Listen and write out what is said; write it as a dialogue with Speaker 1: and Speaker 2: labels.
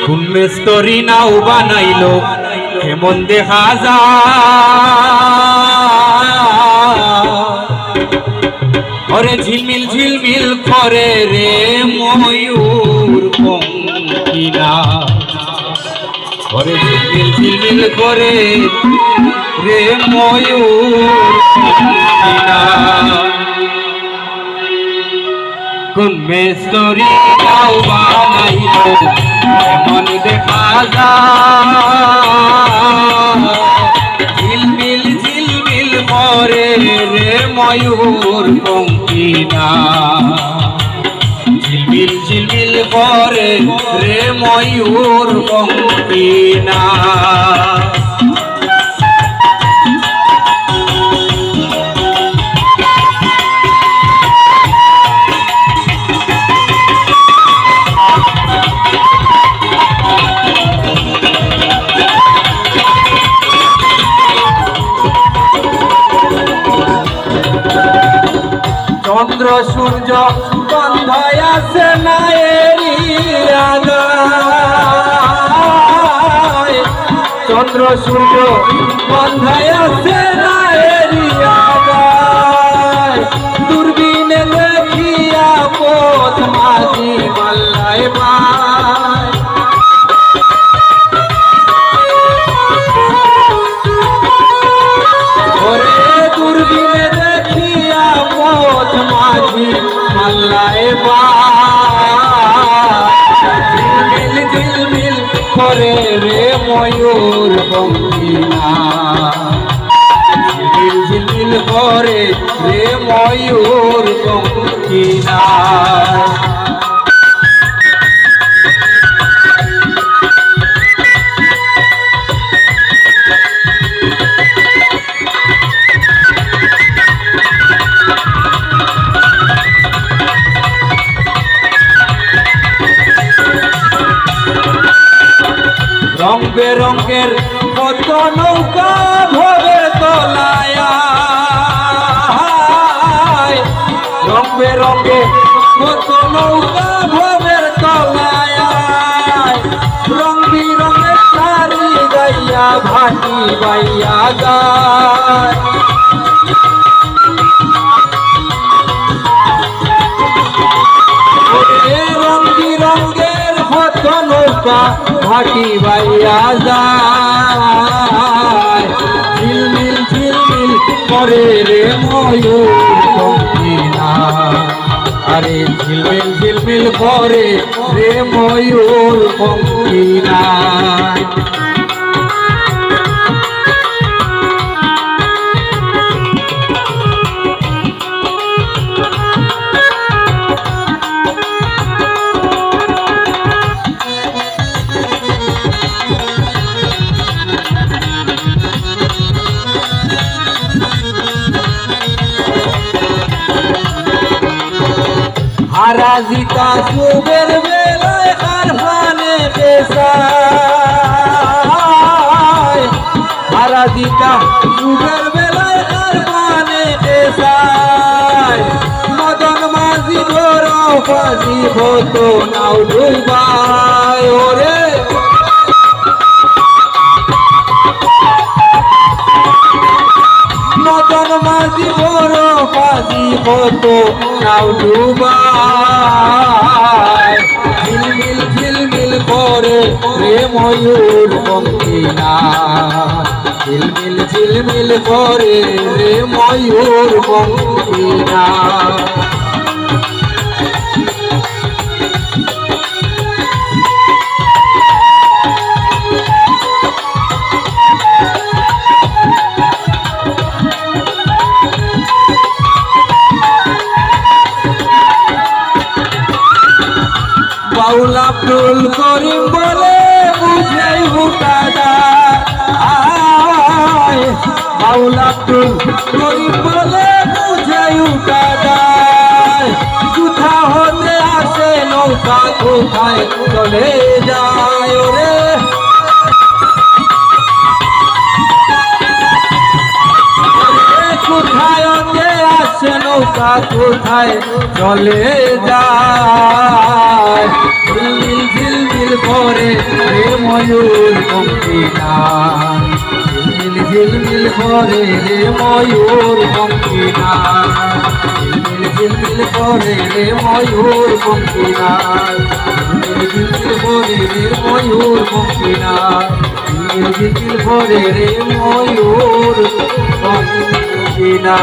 Speaker 1: কোন মেস্তরি নাও বানাইলো কেমন দেখা যায় ওরে ঝিলমিল ঝিলমিল করে রে ময়ূর পঙ্খিনা ওরে ঝিলমিল ঝিলমিল করে রে ময়ূর পঙ্খিনা কোন মেস্তরি নাও বানাইলো কেমন দেখা যায় ঝিলমিল ঝিলমিল করে রে ময়ূর পঙ্খিনা ঝিলমিল ঝিলমিল করে রে ময়ূর পঙ্খিনা চন্দ্র সূর্য বন্ধায় আছে না এরি আগায় চন্দ্র সূর্য বন্ধায় আছে না এরি আগায় দূরবীনে দেখিয়া পথ মাঝি মাল্লায় পায় ওরে দূরবীনে দেখিয়া পথ মাঝি মাল্লায় ঝিলমিল ঝিলমিল করে রে ময়ূর পঙ্খিনা ঝিলমিল ঝিলমিল করে রে ময়ূর পঙ্খিনা রং বেরঙের কত নৌকা ভোরের তলায় রং বেরঙের কত নৌকা ভোরের তলায় রং বিরঙের শাড়ি গাইয়া ভাটি বাইয়া যায় রং বিরঙের কত নৌকা ভাটি বাইয়া যায় ঝিলমিল ঝিলমিল করে রে ময়ূর পঙ্খিনা আরে ঝিলমিল ঝিলমিল করে রে ময়ূর পঙ্খিনা হারাজিতা সুবের বেলায় আরফানে পেশায় হারাজিতা সুবের বেলায় আরফানে পেশায় মদন মাঝি ধর ফাঁসি হতো নাও ডুবায় ওরে মদন মাঝি বড় ফাঁসি হতো নাও ডুবায় ঝিলমিল ঝিলমিল করে রে ময়ূর পঙ্খিনা ঝিলমিল ঝিলমিল করে রে ময়ূর পঙ্খিনা বাউল আব্দুল করিম বলে বুঝাই হুকাদার বাউল আব্দুল করিম বলে বুঝাই হুকাদার কোথা হতে আসে নৌকা কোথায় চলে যায় ওরে কোথায় হতে আসে নৌকা কোথায় চলে যায় ঝিলমিল ঝিলমিল ঝিলমিল করে রে ময়ূর পঙ্খিনা ঝিলমিল ঝিলমিল করে রে ময়ূর পঙ্খিনা ঝিলমিল করে রে ময়ূর পঙ্খিনা ঝিলমিল করে রে ময়ূর পঙ্খিনা ঝিলমিল করে রে ময়ূর পঙ্খিনা